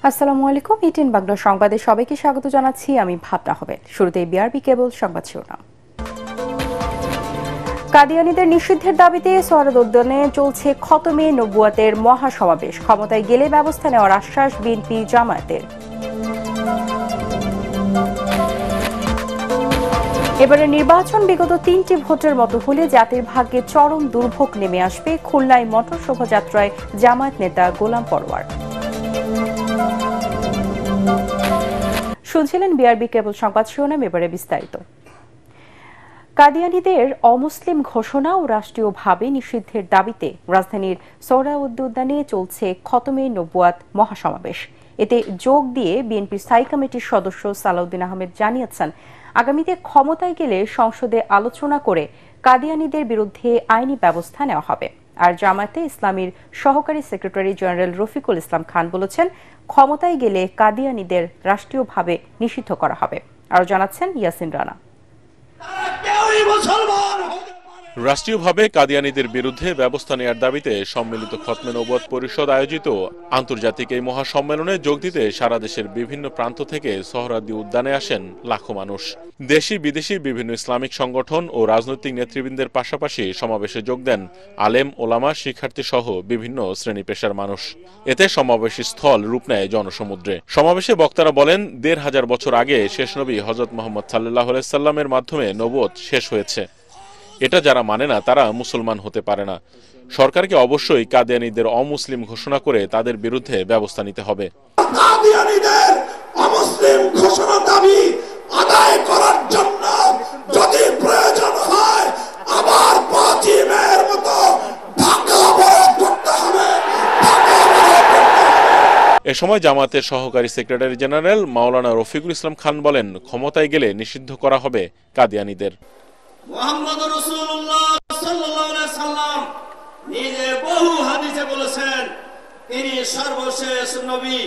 আসসালামু আলাইকুম। ইটিন বাংলা সংবাদে সবাইকে স্বাগত জানাচ্ছি। আমি ভাবনা হবে। শুরুতেই বিআরবি কেবল সংবাদ শিরোনাম। কাদিয়ানীদের নিষিদ্ধের দাবিতে সোহরাওয়ার্দী উদ্যানে চলছে খতমে নবুয়াতের মহাসমাবেশ। ক্ষমতায় গেলে ব্যবস্থা নেওয়ার আশ্বাস বিএনপি জামায়াতের। এবারে নির্বাচন বিগত 3টি ভোটের মতো হলে জাতির ভাগ্যে চরম দুর্ভোগ নেমে আসবে। খুলনায় মোটর শোভাযাত্রায় জামায়াত নেতা গোলাম পরওয়ার। শুনছিলেন বিআরবি কেবল সংবাদ শিরোনাম। এবারে বিস্তারিত। কাদিয়ানীদের অমুসলিম ঘোষণা ও রাষ্ট্রীয়ভাবে নিষিদ্ধের দাবিতে রাজধানীর সোহরাওয়ার্দী উদ্যানে চলছে খতমে নবুয়াত মহাসমাবেশ। এতে যোগ দিয়ে বিএনপির স্থায়ী কমিটির সদস্য সালাউদ্দিন আহমেদ জানিয়েছেন, আগামীতে ক্ষমতায় গেলে সংসদে আলোচনা করে কাদিয়ানীদের বিরুদ্ধে আইনি ব্যবস্থা নেওয়া হবে। আর জামায়াতে ইসলামীর সহকারী সেক্রেটারি জেনারেল রফিকুল ইসলাম খান বলেছেন, ক্ষমতায় গেলে কাদিয়ানীদের রাষ্ট্রীয়ভাবে নিষিদ্ধ করা হবে। আরও জানাচ্ছেন ইয়াসিন রানা। রাষ্ট্রীয়ভাবে কাদিয়ানীদের বিরুদ্ধে ব্যবস্থা নেওয়ার দাবিতে সম্মিলিত খতমে নবুয়াত পরিষদ আয়োজিত আন্তর্জাতিক এই মহাসম্মেলনে যোগ দিতে সারা দেশের বিভিন্ন প্রান্ত থেকে সোহরাওয়ার্দী উদ্যানে আসেন লাখো মানুষ। দেশি বিদেশি বিভিন্ন ইসলামিক সংগঠন ও রাজনৈতিক নেতৃবৃন্দের পাশাপাশি সমাবেশে যোগ দেন আলেম, ওলামা, শিক্ষার্থী সহ বিভিন্ন শ্রেণী পেশার মানুষ। এতে সমাবেশ স্থল রূপ নেয় জনসমুদ্রে। সমাবেশে বক্তারা বলেন, ১৫০০ বছর আগে শেষ নবী হযরত মুহাম্মদ সাল্লাল্লাহু আলাইহি সাল্লামের মাধ্যমে নবুয়ত শেষ হয়েছে। এটা যারা মানে না তারা মুসলমান হতে পারে না। সরকারকে অবশ্যই কাদিয়ানীদের অমুসলিম ঘোষণা করে তাদের বিরুদ্ধে ব্যবস্থা নিতে হবে। কাদিয়ানীদের অমুসলিম ঘোষণা দাবি আদায় করার জন্য যদি প্রয়োজন হয় আবার ৫ই মের মতো ঢাকা অবরোধ করতে হবে। এ সময় জামায়াতের সহকারী সেক্রেটারি জেনারেল মাওলানা রফিকুল ইসলাম খান বলেন, ক্ষমতায় গেলে নিষিদ্ধ করা হবে কাদিয়ানীদের। মুহাম্মদ রাসূলুল্লাহ সাল্লাল্লাহু আলাইহি সাল্লাম নিজে বহু হাদিসে বলেছেন, তিনি সর্বশেষ নবী,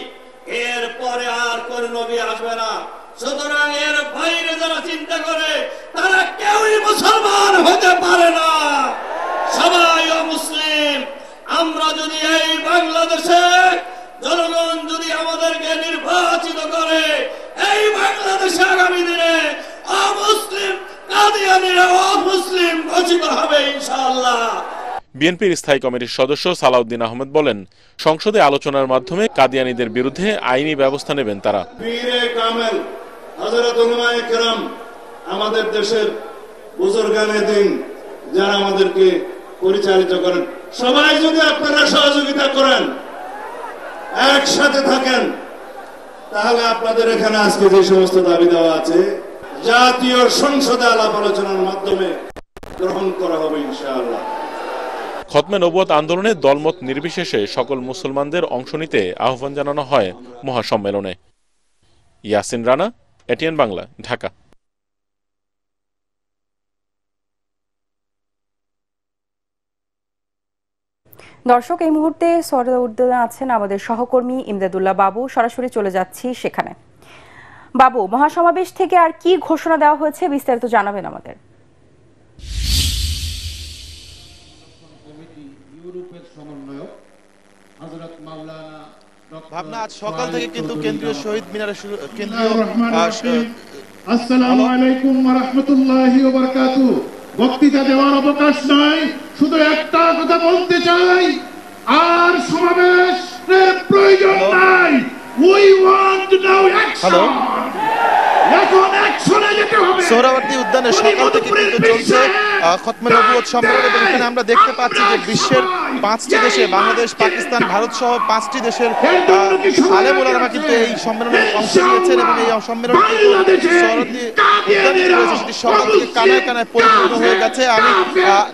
এর পরে আর কোন নবী আসবে না। সুতরাং এর বাইরে যারা চিন্তা করে তারা কেউই মুসলমান হতে পারে না, সবাই অমুসলিম। আমরা যদি এই বাংলাদেশে জনগণ যদি আমাদেরকে নির্বাচিত করে, এই বাংলাদেশে আগামী দিনে অমুসলিম কাদিয়ানীরা অমুসলিম ঘোষিত হবে ইনশাআল্লাহ। বিএনপির স্থায়ী কমিটির সদস্য সালাউদ্দিন আহমেদ বলেন, সংসদে আলোচনার মাধ্যমে কাদিয়ানীদের বিরুদ্ধে আইনি ব্যবস্থা নেবেন তারা। পীরে কামেল হযরত উলামায়ে কেরাম, আমাদের দেশের বুজুর্গানে দিন যারা আমাদেরকে পরিচালিত করেন, সবাই যদি আপনারা সহযোগিতা করেন, একসাথে থাকেন, তাহলে আপনাদের এখানে আজকে যে সমস্ত দাবি দেওয়া আছে জাতীয় সংসদে আলাপ আলোচনার মাধ্যমে গ্রহণ করা হবে ইনশাআল্লাহ। খতমে নবুয়াত আন্দোলনে দলমত নির্বিশেষে সকল মুসলমানদের অংশ নিতে আহ্বান জানানো হয় মহাসম্মেলনে। ইয়াসিন রানা, এটিএন বাংলা, ঢাকা। দর্শক, এই মুহূর্তে সোহরাওয়ার্দী উদ্যানে আছেন আমাদের সহকর্মী ইমদাদুল্লাহ বাবু। সরাসরি চলে যাচ্ছি সেখানে। বাবু, মহাসমাবেশ থেকে আর কি ঘোষণা দেওয়া হয়েছে বিস্তারিত জানাবেন আমাদের। ভাবনা, আজ সকাল থেকে কিন্তু কেন্দ্রীয় শহীদ মিনারে আসসালামু আলাইকুম ওয়া রাহমাতুল্লাহি ওয়া বারাকাতুহু। বক্তৃতা দেওয়ার অবকাশ নাই, শুধু একটা কথা বলতে চাই, আর সমাবেশের প্রয়োজন নাই। We want now action. এখন অ্যাকশনে যেতে হবে। সোহরাওয়ার্দী উদ্যানে সকাল থেকে কিন্তু চলছে খতমে নবুয়ত সম্মেলন, এবং এখানে আমরা দেখতে পাচ্ছি যে বিশ্বের 5টি দেশে, বাংলাদেশ, পাকিস্তান, ভারত সহ 5টি দেশের আলেম ওলামা কিন্তু এই সম্মেলনে অংশ নিয়েছেন, এবং এই সম্মেলন সোহরাওয়ার্দী উদ্যানে রয়েছে সেটি সকাল থেকে কানায় কানায় পরিপূর্ণ হয়ে গেছে। আমি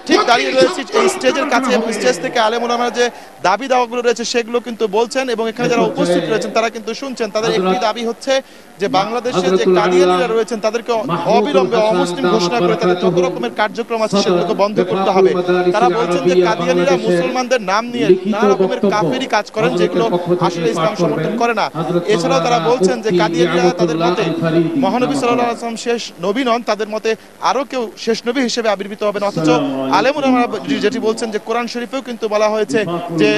ঠিক দাঁড়িয়ে রয়েছি এই স্টেজের কাছে, এবং স্টেজ থেকে আলেম ওলামার যে দাবি দাওয়াগুলো রয়েছে সেগুলো কিন্তু বলছেন, এবং এখানে যারা উপস্থিত রয়েছেন তারা কিন্তু শুনছেন। তাদের একটি দাবি হচ্ছে যে বাংলাদেশে যে কাদিয়ানীরা রয়েছেন তাদেরকে অবিলম্বে অমুসলিম ঘোষণা করে তাদের যত রকমের কার্যক্রম কার্যক্রম আছে সেগুলোকে বন্ধ করতে হবে। তারা বলছেন যে কাদিয়ানীরা মুসলমানদের নাম নিয়ে নানা রকমের কাফেরি কাজ করেন যেগুলো আসলে ইসলাম সমর্থন করে না। এছাড়াও তারা বলছেন যে কাদিয়ানীরা তাদের মতে মহানবী সাল্লাল্লাহু আলাইহি ওয়াসাল্লাম শেষ নবী নন, তাদের মতে আরো কেউ শেষ নবী হিসেবে আবির্ভূত হবেন। অথচ আলেম উলামারা যেটি বলছেন যে কোরআন শরীফেও কিন্তু বলা হয়েছে যে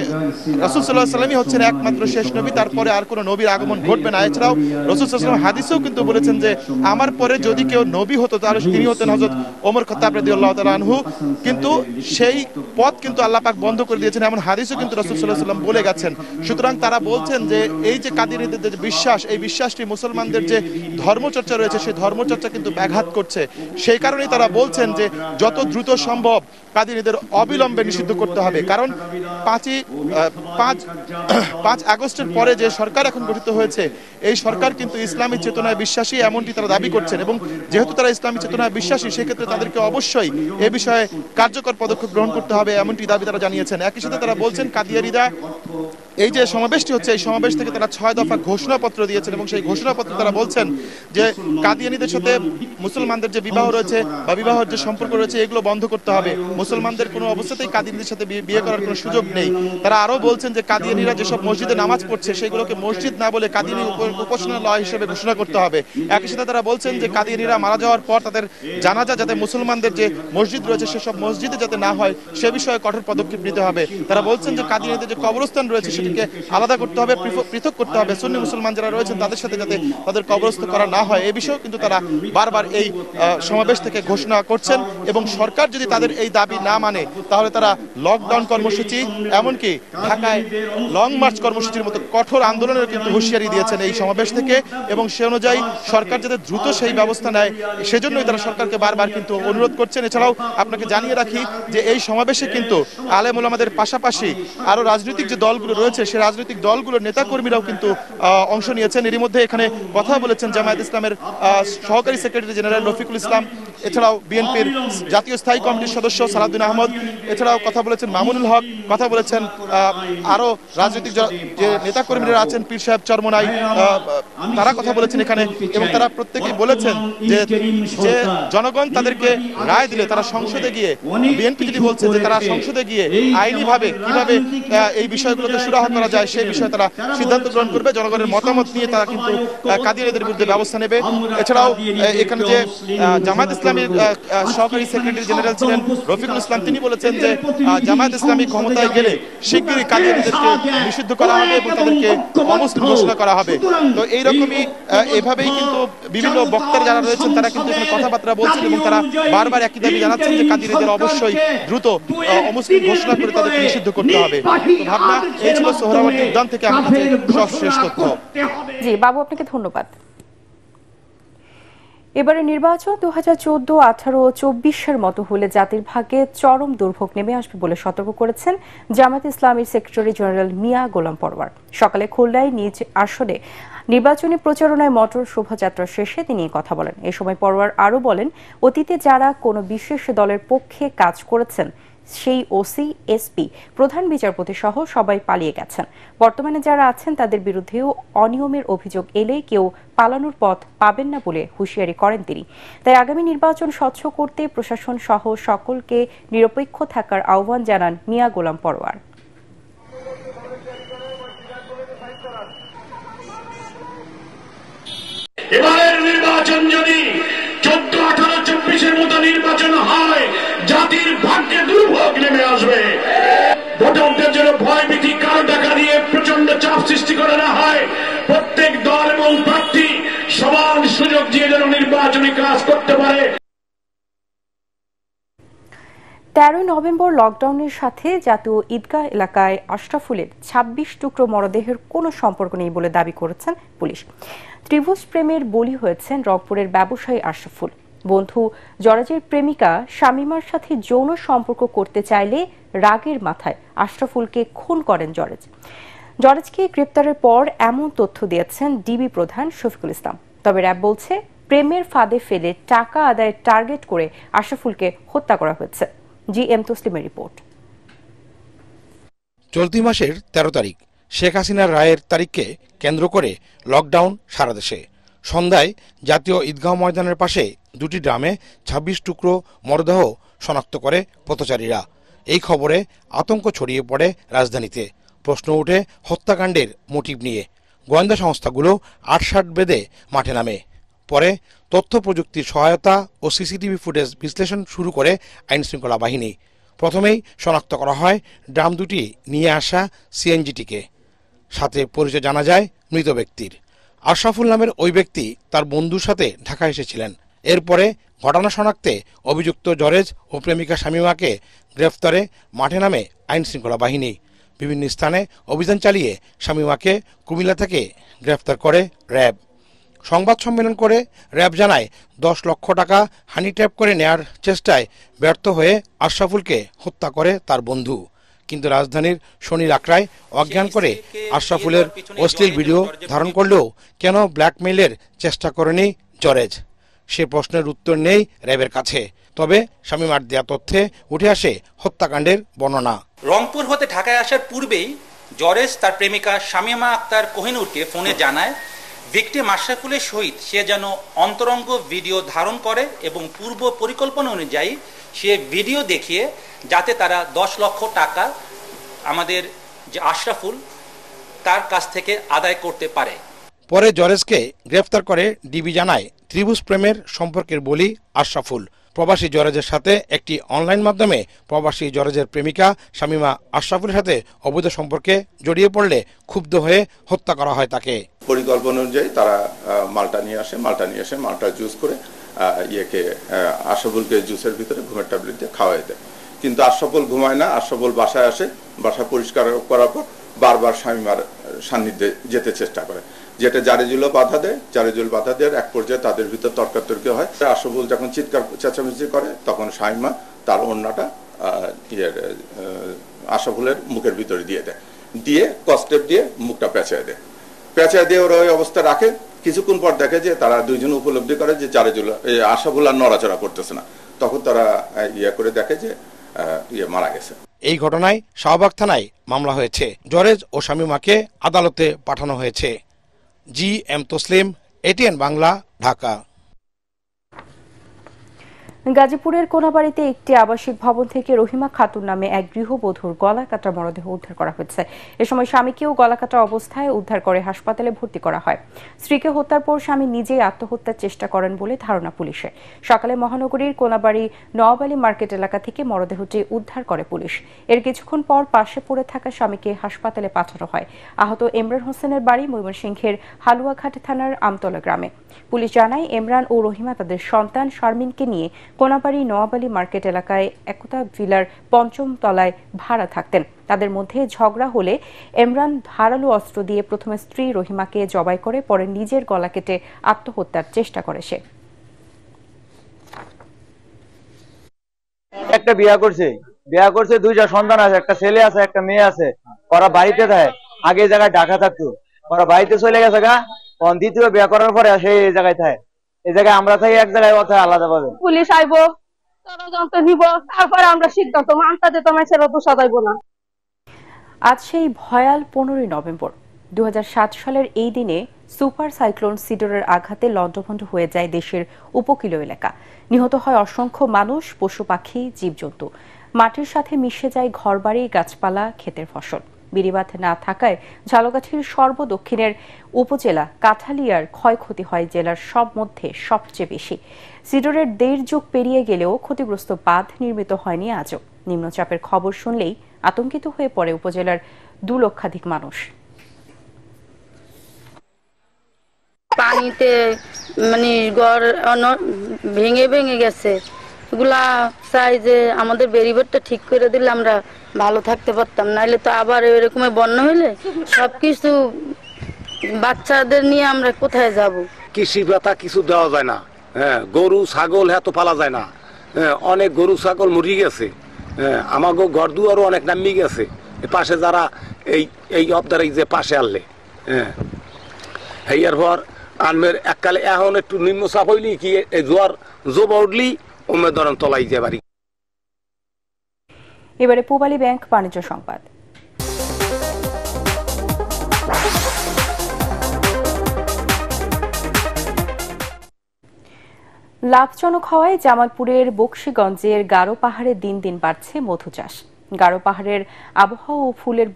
রাসূল সাল্লাল্লাহু আলাইহি ওয়াসাল্লামই হচ্ছেন একমাত্র শেষ নবী, তারপরে আর কোনো নবীর আগমন ঘটবে না। এছাড়াও রাসূল সাল্লাল্লাহু আলাইহি ওয়াসাল্লাম হাদিসেও কিন্তু বলেছেন যে আমার পরে যদি কেউ নবী হতো তাহলে তিনি হতেন হযরত ওমর খাত্তাব রাদিয়াল্লাহু তাআলা আনহু, কিন্তু সেই পথ কিন্তু আল্লাহ পাক বন্ধ করে দিয়েছেন, এমন হাদিসও কিন্তু রাসূল সাল্লাল্লাহু আলাইহি ওয়াসাল্লাম বলে গেছেন। সুতরাং তারা বলছেন যে এই যে কাদিয়ানীদের যে বিশ্বাস, এই বিশ্বাসটি মুসলমানদের যে ধর্মচর্চা রয়েছে সেই ধর্মচর্চা কিন্তু ব্যাঘাত করছে। সেই কারণেই তারা বলছেন যে যত দ্রুত সম্ভব কাদিয়ানীদের অবিলম্বে নিষিদ্ধ করতে হবে। কারণ 5 আগস্টের পরে যে সরকার এখন গঠিত হয়েছে এই সরকার কিন্তু ইসলামী চেতনায় বিশ্বাসী, এমনটি তারা দাবি করছেন। এবং যেহেতু তারা ইসলামী চেতনায় বিশ্বাসী সেক্ষেত্রে তাদেরকে অবশ্যই এ বিষয়ে কার্যকর পদক্ষেপ গ্রহণ করতে হবে, এমনটি দাবি তারা জানিয়েছেন। একই সাথে তারা বলছেন কাদিয়ানীরা এই যে সমাবেশটি হচ্ছে এই সমাবেশ থেকে তারা 6 দফা ঘোষণাপত্র দিয়েছেন এবং সেই ঘোষণাপত্রে তারা বলছেন যে কাদিয়ানীদের সাথে মুসলমানদের যে বিবাহ রয়েছে বা বিবাহের যে সম্পর্ক রয়েছে এগুলো বন্ধ করতে হবে। মুসলমানদের কোনো অবস্থাতেই কাদিয়ানীদের সাথে বিয়ে করার কোনো সুযোগ নেই। তারা আরো বলছেন যে কাদিয়ানীরা যেসব মসজিদে নামাজ পড়ছে সেগুলোকে মসজিদ না বলে কাদিয়ানী উপাসনালয় হিসেবে ঘোষণা করতে হবে। একই সাথে তারা বলছেন যে কাদিয়ানীরা মারা যাওয়ার পর তাদের জানাজা যাতে মুসলমানদের যে মসজিদ রয়েছে সেসব মসজিদে যাতে না হয় সে বিষয়ে কঠোর পদক্ষেপ নিতে হবে। তারা বলছেন যে কাদিয়ানীদের যে কবরস্থান রয়েছে সেটিকে আলাদা করতে হবে, পৃথক করতে হবে, সুন্নি মুসলমান যারা রয়েছেন তাদের সাথে যাতে তাদের কবরস্থ করা না হয় এই বিষয়েও কিন্তু তারা বারবার এই সমাবেশ থেকে ঘোষণা করছেন। এবং সরকার যদি তাদের এই দাবি না মানে তাহলে তারা লকডাউন কর্মসূচি এমনকি ঢাকায় লং মার্চ কর্মসূচির মতো কঠোর আন্দোলনের কিন্তু হুঁশিয়ারি দিয়েছেন এই সমাবেশ থেকে। এবং সে অনুযায়ী সরকার যাতে দ্রুত সেই ব্যবস্থা নেয় সেজন্যই তারা সরকারকে বারবার কিন্তু অনুরোধ করছেন। এছাড়াও আপনাকে জানিয়ে রাখি যে এই সমাবেশে কিন্তু আলেম ওলামাদের পাশাপাশি আরো রাজনৈতিক যে দলগুলো রয়েছে সেই রাজনৈতিক দলগুলোর নেতাকর্মীরাও কিন্তু অংশ নিয়েছেন। এরই মধ্যে এখানে কথা বলেছেন জামায়াত ইসলামের সহকারী সেক্রেটারি জেনারেল রফিকুল ইসলাম, এছাড়াও বিএনপির জাতীয় স্থায়ী কমিটির সদস্য সালাউদ্দিন আহমদ, এছাড়াও কথা বলেছেন মামুনুল হক, কথা বলেছেন আরো রাজনৈতিক যে নেতাকর্মীরা আছেন পীর সাহেব চরমনাই, তারা কথা বলেছেন এখানে। এবং তারা প্রত্যেকেই বলেছেন যে জনগণ তাদেরকে রায় দিলে তারা সংসদে গিয়ে, বিএনপি যদি বলছে যে তারা সংসদে গিয়ে আইনিভাবে কিভাবে এই বিষয়গুলোকে সুরাহা করা যায় সেই বিষয়ে তারা সিদ্ধান্ত গ্রহণ করবে। জনগণের মতামত নিয়ে তারা কিন্তু কাদিয়ানীদের বিরুদ্ধে ব্যবস্থা নেবে। এছাড়াও এখানে যে জামায়াত ইসলামীর সহকারী সেক্রেটারি জেনারেল ছিলেন রফিকুল ইসলাম, তিনি বলেছেন যে জামায়াত ইসলামী ক্ষমতায় গেলে শিগগিরই কাদিয়ানীদেরকে নিষিদ্ধ করা হবে এবং তাদেরকে অমুসলিম ঘোষণা করা হবে। তো এইরকমই এভাবেই কিন্তু বিভিন্ন বক্তারা যারা রয়েছেন তারা কিন্তু এখানে কথাবার্তা বলছেন এবং তারা বারবার একই দাবি জানাচ্ছেন যে কাদিয়ানীদের অবশ্যই দ্রুত অমুসলিম ঘোষণা করে তাদেরকে নিষিদ্ধ করতে হবে। তো ভাবনা এই ছিল সোহরাওয়ার্দী উদ্যান থেকে আমার কাছে সর্বশেষ তথ্য। জি বাবু, আপনাকে ধন্যবাদ। এবারে নির্বাচন 2014, 18 ও 24-এর মতো হলে জাতির ভাগ্যে চরম দুর্ভোগ নেমে আসবে বলে সতর্ক করেছেন জামায়াত ইসলামীর সেক্রেটারি জেনারেল মিয়া গোলাম পরওয়ার। সকালে খুলনায় নিজ আসনে নির্বাচনী প্রচারণায় মোটর শোভাযাত্রা শেষে তিনি কথা বলেন। এ সময় পরওয়ার আরও বলেন, অতীতে যারা কোনো বিশেষ দলের পক্ষে কাজ করেছেন সেই ওসি, এসপি, প্রধান বিচারপতি সহ সবাই পালিয়ে গেছেন। বর্তমানে যারা আছেন তাদের বিরুদ্ধেও অনিয়মের অভিযোগ এলে কেউ পালানোর পথ পাবেন না বলে হুঁশিয়ারি করেন তিনি। তাই আগামী নির্বাচন স্বচ্ছ করতে প্রশাসন সহ সকলকে নিরপেক্ষ থাকার আহ্বান জানান মিয়া গোলাম পরওয়ার। এবারের নির্বাচন যদি 14, 18, 24-এর মতো নির্বাচন হয় জাতির ভাগ্যে দুর্ভোগ নেমে আসবে। ভোটারদের জন্য ভয়ভীতি কারো টাকা দিয়ে প্রচন্ড চাপ সৃষ্টি করে না হয়, প্রত্যেক দল এবং প্রার্থী সমান সুযোগ দিয়ে যেন নির্বাচনী কাজ করতে পারে। 13 নভেম্বর লকডাউনের সাথে জাতীয় ঈদগাহ এলাকায় আশরাফুলের 26 টুকরো মরদেহের কোনো সম্পর্ক নেই বলে দাবি করেছেন পুলিশ। ত্রিভুজ প্রেমের বলি হয়েছেন রংপুরের ব্যবসায়ী আশরাফুল। বন্ধু জরাজের প্রেমিকা শামিমার সাথে যৌন সম্পর্ক করতে চাইলে রাগের মাথায় আশরাফুলকে খুন করেন জরাজ। জরাজকে গ্রেপ্তারের পর এমন তথ্য দিয়েছেন ডিবি প্রধান শফিকুল ইসলাম। তবে র্যাব বলছে প্রেমের ফাঁদে ফেলে টাকা আদায়ের টার্গেট করে আশরাফুলকে হত্যা করা হয়েছে। জি এম তসলিমের রিপোর্ট। চলতি মাসের 13 তারিখ শেখ হাসিনার রায়ের তারিখকে কেন্দ্র করে লকডাউন সারা দেশে। সন্ধ্যায় জাতীয় ঈদগাহ ময়দানের পাশে দুটি ড্রামে 26 টুকরো মরদেহ শনাক্ত করে পথচারীরা। এই খবরে আতঙ্ক ছড়িয়ে পড়ে রাজধানীতে। প্রশ্ন ওঠে হত্যাকাণ্ডের মোটিভ নিয়ে। গোয়েন্দা সংস্থাগুলো আটসাট বেঁধে মাঠে নামে। পরে তথ্য প্রযুক্তির সহায়তা ও সিসিটিভি ফুটেজ বিশ্লেষণ শুরু করে আইনশৃঙ্খলা বাহিনী। প্রথমেই শনাক্ত করা হয় ড্রাম দুটি নিয়ে আসা সিএনজিটিকে। সাথে পরিচয় জানা যায় মৃত ব্যক্তির। আশরাফুল নামের ওই ব্যক্তি তার বন্ধুর সাথে ঢাকা এসেছিলেন। এরপরে ঘটনা শনাক্তে অভিযুক্ত জরেজ ও প্রেমিকা শামীমাকে গ্রেফতারে মাঠে নামে আইনশৃঙ্খলা বাহিনী। বিভিন্ন স্থানে অভিযান চালিয়ে শামীমাকে কুমিল্লা থেকে গ্রেফতার করে র্যাব। সংবাদ সম্মেলন করে র্যাব জানায় 10 লক্ষ টাকা হানি ট্র্যাপ করে নেয়ার চেষ্টায় ব্যর্থ হয়ে আশরাফুলকে হত্যা করে তার বন্ধু। কিন্তু রাজধানীর শনির আখড়ায় অজ্ঞান করে আশরাফুলের অশ্লীল ভিডিও ধারণ করলেও কেন ব্ল্যাকমেইলের চেষ্টা করেনি জরেজ? সে প্রশ্নের উত্তর নেই র্যাবের কাছে। তবে শামীমার দেয়া তথ্যে উঠে আসে হত্যাকাণ্ডের বর্ণনা। রংপুর হতে ঢাকায় আসার পূর্বেই জরেজ তার প্রেমিকা শামীমা আক্তার কোহিনুরকে ফোনে জানায় ভিকটিম আশরাফুলের সহিত সে যেন অন্তরঙ্গ ভিডিও ধারণ করে এবং পূর্ব পরিকল্পনা অনুযায়ী সে ভিডিও দেখিয়ে যাতে তারা 10 লক্ষ টাকা আমাদের যে আশরাফুল তার কাছ থেকে আদায় করতে পারে। পরে জরেজকে গ্রেফতার করে ডিবি জানায় ত্রিভুজ প্রেমের সম্পর্কের বলি আশরাফুল। প্রবাসী জরেজের সাথে একটি অনলাইন মাধ্যমে প্রবাসী জরেজের প্রেমিকা শামীমা আশরাফুলের সাথে অবৈধ সম্পর্কে জড়িয়ে পড়লে ক্ষুব্ধ হয়ে হত্যা করা হয় তাকে। পরিকল্পনা অনুযায়ী তারা মালটা নিয়ে আসে, মালটা জুস করে আশরাফুলকে জুসের ভিতরে ঘুমের ট্যাবলেট দিয়ে খাওয়াই দেয়। কিন্তু আশরাফুল ঘুমায় না। আশরাফুল বাসায় আসে, বাসা পরিষ্কার করার পর বারবার শামীমার সান্নিধ্যে যেতে চেষ্টা করে, যেটা জারেজুল বাধা দেয়। এক পর্যায়ে তাদের ভিতর তর্কাতর্কি হয়। আশরাফুল যখন চিৎকার চেঁচামেচি করে তখন শামীমা তার ওড়নাটা আশরাফুলের মুখের ভিতরে দিয়ে কস্টেপ দিয়ে মুখটা পেঁচায় দিয়ে ওরা ওই অবস্থা রাখে। কিছুক্ষণ পর দেখে যে তারা দুইজন উপলব্ধি করে যে আশরাফুল আর নড়াচড়া করতেছে না। তখন তারা করে দেখে যে মারা গেছে। এই ঘটনায় শাহবাগ থানায় মামলা হয়েছে। জরেজ ও শামীমাকে আদালতে পাঠানো হয়েছে। জি.এম. তসলিম, এটিএন বাংলা, ঢাকা। গাজীপুরের কোনাবাড়িতে একটি আবাসিক ভবন থেকে রহিমা খাতুন নামে এক গৃহবধূর গলাকাটা মরদেহ উদ্ধার করা হয়েছে। এ সময় স্বামীকেও গলাকাটা অবস্থায় উদ্ধার করে হাসপাতালে ভর্তি করা হয়। স্ত্রীকে হত্যার পর স্বামী নিজেই আত্মহত্যার চেষ্টা করেন বলে ধারণা পুলিশের। সকালে মহানগরীর কোনাবাড়ি নওয়াবালি মার্কেট এলাকা থেকে মরদেহটি উদ্ধার করে পুলিশ। এর কিছুক্ষণ পর পাশে পড়ে থাকা স্বামীকে হাসপাতালে পাঠানো হয়। আহত ইমরান হোসেনের বাড়ি ময়মনসিংহের হালুয়াঘাট থানার আমতলা গ্রামে। পুলিশ জানায় ইমরান ও রহিমা তাদের সন্তান শারমিনকে নিয়ে কোনাবাড়ি নওয়াবালি মার্কেট এলাকায় একতা ভিলার ৫ম তলায় ভাড়া থাকতেন। তাদের মধ্যে ঝগড়া হলে ইমরান ধারালো অস্ত্র দিয়ে প্রথমে স্ত্রী রহিমাকে জবাই করে পরে নিজের গলা কেটে আত্মহত্যার চেষ্টা করে সে। একটা বিয়া করছে 2টা সন্তান আছে, একটা ছেলে আছে একটা মেয়ে আছে। ওরা বাড়িতে থাকে, আগে এই জায়গায় ঢাকা থাকতো, ওরা বাড়িতে চলে গেছে গা। দ্বিতীয় বিয়া করার পরে আসে এই জায়গায় থাকে। এই জায়গায় আমরা থাকি এক জায়গায়, ও থাকে আলাদা ভাবে। পুলিশ আইবো, তদন্ত নিব, তারপরে আমরা সিদ্ধান্ত মানতে তোমায় ছেড়ে তো সাজাইব না। আজ সেই ভয়াল 15 নভেম্বর 2007 সালের এই দিনে সুপার সাইক্লোন সিডরের আঘাতে লণ্ডভণ্ড হয়ে যায় দেশের উপকূলীয় এলাকা। নিহত হয় অসংখ্য মানুষ, পশু পাখি, জীবজন্তু। মাটির সাথে মিশে যায় ঘরবাড়ি, গাছপালা, ক্ষেতের ফসল। বিড়িবাঁধ না থাকায় ঝালকাঠির সর্বদক্ষিণের উপজেলা কাঠালিয়ার ক্ষয়ক্ষতি হয় জেলার সব মধ্যে সবচেয়ে বেশি। সিডরের 1.5 যুগ পেরিয়ে গেলেও ক্ষতিগ্রস্ত বাঁধ নির্মিত হয়নি আজও। নিম্নচাপের খবর শুনলেই আতঙ্কিত হয়ে পড়ে উপজেলার 2 লক্ষাধিক মানুষ। পানিতে মানে ঘর ভেঙে গেছে। এগুলা চাই যে আমাদের বেরিবারটা ঠিক করে দিলে আমরা ভালো থাকতে পারতাম, নাইলে তো আবার এরকম বন্যা হইলে সবকিছু বাচ্চাদের নিয়ে আমরা কোথায় যাব? কৃষি ভাতা কিছু দেওয়া যায় না। গরু ছাগল তো পালা যায় না। অনেক গরু ছাগল মরি গেছে। আমাকে ঘর দুয়ারও অনেক নামি গেছে। পাশে যারা এই অবদারে যে পাশে আনলে এর পর আনমের এককালে এখন একটু নিম্নচাপ হইলি কি জোয়ার জোবা উঠলি ওমে ধরেন তলাই যে বাড়ি। এবারে পূবালী ব্যাংক বাণিজ্য সংবাদ। লাভজনক হওয়ায় জামালপুরের বকশীগঞ্জের গারো পাহাড়ে দিন দিন বাড়ছে মধু চাষ। গারো পাহাড়ের আবহাওয়া ও ফুলের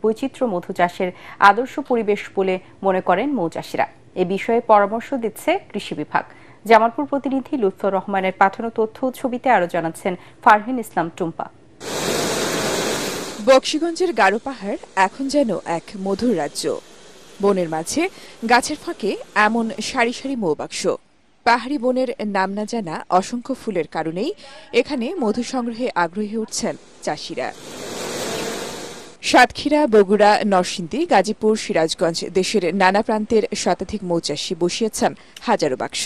বৈচিত্র্য মধু চাষের আদর্শ পরিবেশ বলে মনে করেন মৌচাষীরা। এ বিষয়ে পরামর্শ দিচ্ছে কৃষি বিভাগ। জামালপুর প্রতিনিধি লুৎফর রহমানের পাঠানো তথ্য ছবিতে আরো জানাচ্ছেন ফারহিন ইসলাম টুম্পা। বকশীগঞ্জের গারো পাহাড় এখন যেন এক মধুর রাজ্য। বনের মাঝে গাছের ফাঁকে এমন সারি সারি মৌবাক্স। পাহাড়ি বনের নাম না জানা অসংখ্য ফুলের কারণেই এখানে মধু সংগ্রহে আগ্রহী উঠছেন চাষিরা। সাতক্ষীরা, বগুড়া, নরসিংদী, গাজীপুর, সিরাজগঞ্জ দেশের নানা প্রান্তের শতাধিক মৌচাষী বসিয়েছেন হাজারো বাক্স।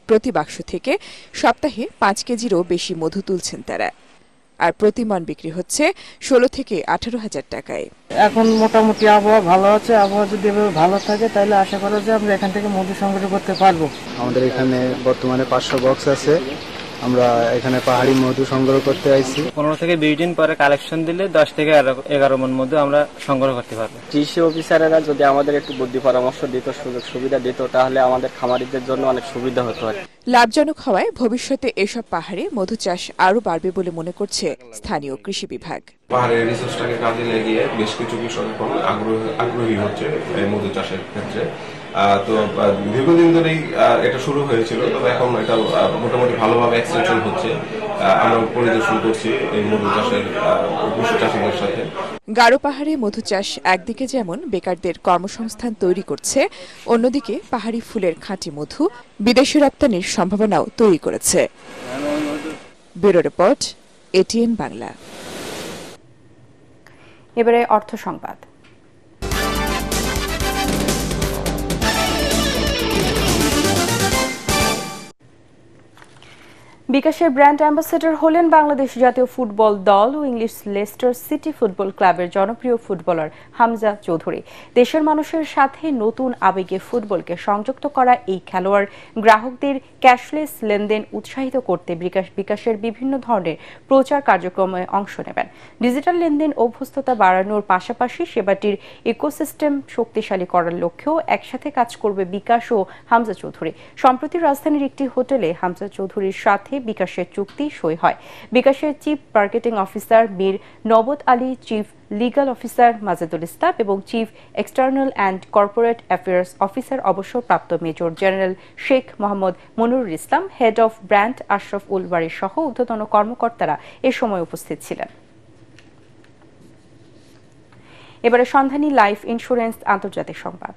প্রতি বাক্স থেকে সপ্তাহে 5 কেজিরও বেশি মধু তুলছেন তারা। আর প্রতি মণ বিক্রি হচ্ছে 16 থেকে 18,000 টাকায়। এখন মোটামুটি আবহাওয়া ভালো আছে। আবহাওয়া যদি এভাবে ভালো থাকে তাহলে আশা করা যায় আমরা এখান থেকে মধু সংগ্রহ করতে পারবো। আমাদের এখানে বর্তমানে 500 বক্স আছে। আমরা এখানে পাহাড়ি মধু সংগ্রহ করতে আইছি। 15 থেকে 20 দিন পরে কালেকশন দিলে 10 থেকে 11 মণ মধু আমরা সংগ্রহ করতে পারবো। কৃষি অফিসারেরা যদি আমাদের একটু বুদ্ধি পরামর্শ দিত, সুযোগ সুবিধা দিত, তাহলে আমাদের খামারিদের জন্য অনেক সুবিধা হতো। লাভজনক হওয়ায় ভবিষ্যতে এসব পাহাড়ে মধু চাষ আরো বাড়বে বলে মনে করছে স্থানীয় কৃষি বিভাগ। পাহাড়ের রিসোর্সটাকে কাজে লাগিয়ে বেশ কিছু কৃষক এখন আগ্রহী হচ্ছে এই মধু চাষের ক্ষেত্রে। তো দীর্ঘদিন ধরেই এটা শুরু হয়েছিল, তবে এখন এটা মোটামুটি ভালোভাবে এক্সটেনশন হচ্ছে। আমরা পরিদর্শন করছি এই মধু চাষের কৃষি চাষীদের সাথে। গারো পাহাড়ে মধু চাষ একদিকে যেমন বেকারদের কর্মসংস্থান তৈরি করছে, অন্যদিকে পাহাড়ি ফুলের খাঁটি মধু বিদেশে রপ্তানির সম্ভাবনাও তৈরি করেছে। Bureau report, ATN Bangla. এবারে অর্থ সংবাদ। বিকাশের ব্র্যান্ড অ্যাম্বাসেডর হলেন বাংলাদেশ জাতীয় ফুটবল দল ও ইংলিশ লেস্টার সিটি ফুটবল ক্লাবের জনপ্রিয় ফুটবলার হামজা চৌধুরী। দেশের মানুষের সাথে নতুন আবেগে ফুটবলকে সংযুক্ত করা এই খেলোয়াড় গ্রাহকদের ক্যাশলেস লেনদেন উৎসাহিত করতে বিকাশের বিভিন্ন ধরনের প্রচার কার্যক্রমে অংশ নেবেন। ডিজিটাল লেনদেন অভ্যস্ততা বাড়ানোর পাশাপাশি সেবাটির ইকোসিস্টেম শক্তিশালী করার লক্ষ্যেও একসাথে কাজ করবে বিকাশ ও হামজা চৌধুরী। সম্প্রতি রাজধানীর একটি হোটেলে হামজা চৌধুরীর সাথে বিকাশের চুক্তি সই হয়। বিকাশের chief marketing officer Mir Nabat Ali, chief legal officer Majedul Islam এবং chief external and corporate affairs officer অবসরপ্রাপ্ত major general Sheikh Mohammad Monirul Islam, head of brand Ashraf Ul Bari সহ ঊর্ধ্বতন কর্মকর্তারা এ সময় উপস্থিত ছিলেন। এবারে সন্ধানী লাইফ ইন্স্যুরেন্স আন্তর্জাতিক সংবাদ।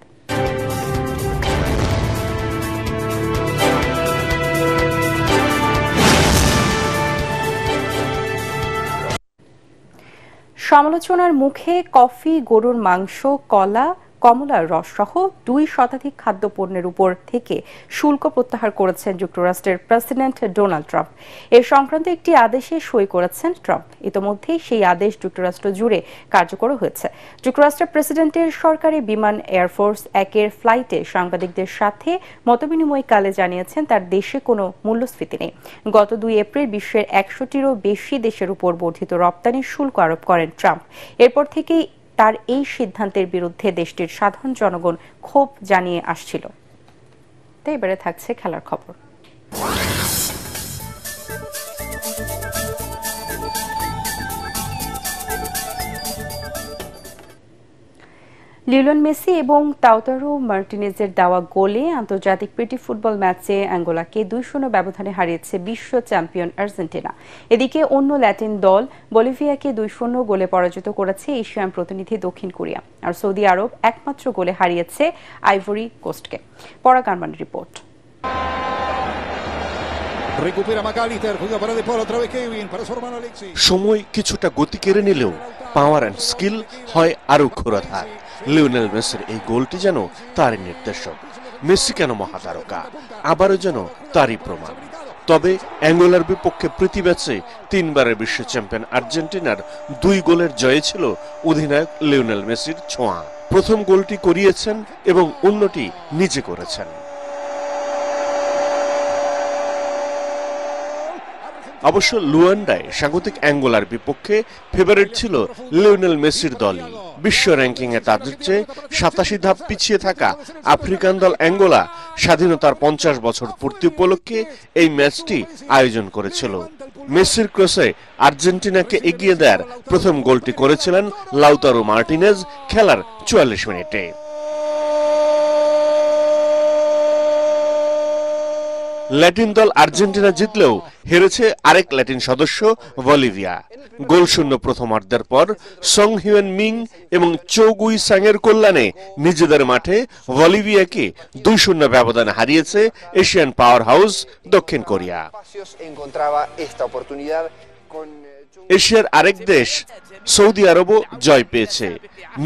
সমালোচনার মুখে কফি, গরুর মাংস, কলা, কমলার রস সহ 2 শতাধিক খাদ্যপণ্যের উপর থেকে শুল্ক প্রত্যাহার করেছেন যুক্তরাষ্ট্রের প্রেসিডেন্ট ডোনাল্ড ট্রাম্প। এ সংক্রান্ত একটি আদেশে সই করেছেন ট্রাম্প। ইতোমধ্যেই সেই আদেশ যুক্তরাষ্ট্র জুড়ে কার্যকর হয়েছে। যুক্তরাষ্ট্রের প্রেসিডেন্টের সরকারি বিমান এয়ারফোর্স 1-এর ফ্লাইটে সাংবাদিকদের সাথে মতবিনিময়কালে জানিয়েছেন তার দেশে কোনো মূল্যস্ফীতি নেই। গত 2 এপ্রিল বিশ্বের 100টিরও বেশি দেশের উপর বর্ধিত রপ্তানির শুল্ক আরোপ করেন ট্রাম্প। এরপর থেকেই তার এই সিদ্ধান্তের বিরুদ্ধে দেশটির সাধারণ জনগণ ক্ষোভ জানিয়ে আসছিল। তাই এবারে থাকছে খেলার খবর। লিওনেল মেসি এবং লাউতারো মার্টিনেজের দেওয়া গোলে আন্তর্জাতিক প্রীতি ফুটবল ম্যাচে অ্যাঙ্গোলাকে 2-0 ব্যবধানে হারিয়েছে বিশ্ব চ্যাম্পিয়ন আর্জেন্টিনা। এদিকে অন্য ল্যাটিন দল বলিভিয়াকে 2-0 গোলে পরাজিত করেছে এশিয়ান প্রতিনিধি দক্ষিণ কোরিয়া। আর সৌদি আরব একমাত্র গোলে হারিয়েছে আইভরি কোস্টকে। পরাগ আরমানের রিপোর্ট। সময় কিছুটা গতি কেড়ে নিলেও পাওয়ার অ্যান্ড স্কিল হয় আরো ক্ষুরাধার। লিওনেল মেসির এই গোলটি যেন তারই নির্দেশক। মেসি কেন মহাতারকা, আবারও যেন তারই প্রমাণ। তবে অ্যাঙ্গোলার বিপক্ষে প্রীতি ম্যাচে 3বারের বিশ্ব চ্যাম্পিয়ন আর্জেন্টিনার 2 গোলের জয়ে ছিল অধিনায়ক লিওনেল মেসির ছোঁয়া। প্রথম গোলটি করিয়েছেন এবং অন্যটি নিজে করেছেন। অবশ্য লুয়ান্ডায় স্বাগতিক অ্যাঙ্গোলার বিপক্ষে ফেভারিট ছিল লিওনেল মেসির দলই। বিশ্ব র্যাঙ্কিংয়ে তাদের চেয়ে 87 ধাপ পিছিয়ে থাকা আফ্রিকান দল অ্যাঙ্গোলা স্বাধীনতার 50 বছর পূর্তি উপলক্ষে এই ম্যাচটি আয়োজন করেছিল। মেসির ক্রসে আর্জেন্টিনাকে এগিয়ে দেওয়ার প্রথম গোলটি করেছিলেন লাউতারো মার্টিনেজ খেলার 44 মিনিটে। ল্যাটিন দল আর্জেন্টিনা জিতলেও হেরেছে আরেক ল্যাটিন সদস্য বলিভিয়া। গোলশূন্য প্রথমার্ধের পর সং হিউয়েন মিং এবং চো গুই সাংয়ের কল্যাণে নিজেদের মাঠে বলিভিয়াকে 2-0 ব্যবধানে হারিয়েছে এশিয়ান পাওয়ার হাউস দক্ষিণ কোরিয়া। এশিয়ার আরেক দেশ সৌদি আরবও জয় পেয়েছে।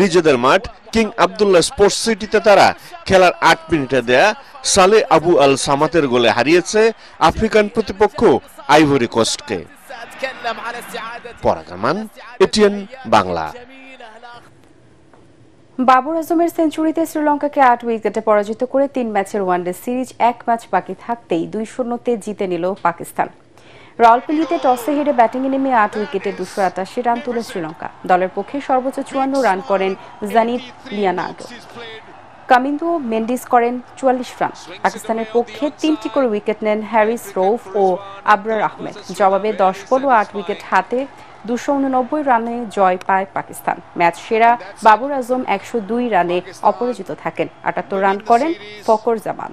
নিজেদের মাঠ কিং আবদুল্লাহ স্পোর্টস সিটিতে তারা খেলার 8 মিনিটে দেয়া সালে আবু আল সামাতের গোলে হারিয়েছে আফ্রিকান প্রতিপক্ষ আইভরি কোস্টকে। পরাগামান, এটিএন বাংলা। বাবর আজমের সেঞ্চুরিতে শ্রীলঙ্কাকে 8 উইকেটে পরাজিত করে 3 ম্যাচের ওয়ানডে সিরিজ 1 ম্যাচ বাকি থাকতেই 2-0 জিতে নিল পাকিস্তান। রাওয়ালপিন্ডিতে টসে হেরে ব্যাটিংয়ে নেমে 8 উইকেটে 288 রান তুলে শ্রীলঙ্কা। দলের পক্ষে সর্বোচ্চ 54 রান করেন জানিত লিয়ানার্ডো। কামিন্দো মেন্ডিস করেন 44 রান। পাকিস্তানের পক্ষে 3টি করে উইকেট নেন হ্যারিস রৌফ ও আবরার আহমেদ। জবাবে 10 বল ও 8 উইকেট হাতে 289 রানে জয় পায় পাকিস্তান। ম্যাচ সেরা বাবর আজম 102 রানে অপরাজিত থাকেন। 78 রান করেন ফকর জামান।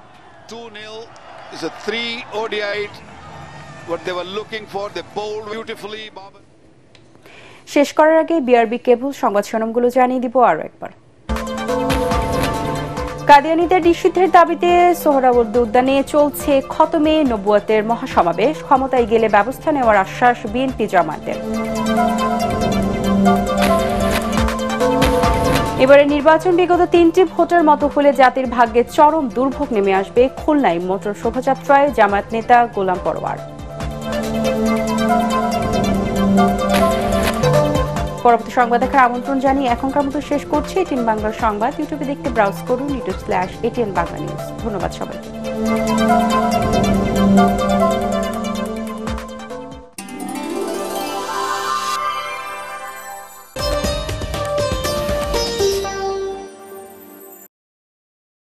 শেষ করার আগে বিআরবি কেবল সংবাদ শিরোনামগুলো জানিয়ে দিব আরো একবার। কাদিয়ানীদের নিষিদ্ধের দাবিতে সোহরাওয়ার্দী উদ্যানে চলছে খতমে নবুয়তের মহাসমাবেশ। ক্ষমতায় গেলে ব্যবস্থা নেওয়ার আশ্বাস বিএনপি জামায়াতের। এবারে নির্বাচন বিগত 3টি ভোটের মতো হলে জাতির ভাগ্যে চরম দুর্ভোগ নেমে আসবে। খুলনায় মোটর শোভাযাত্রায় জামায়াত নেতা গোলাম পরোয়ার। পরবর্তী সংবাদ দেখার আমন্ত্রণ জানিয়ে এখনকার মতো শেষ করছি এটিএন বাংলার সংবাদ। ইউটিউবে দেখতে ব্রাউজ করুন youtube/ATN Bangla News। ধন্যবাদ সবাইকে।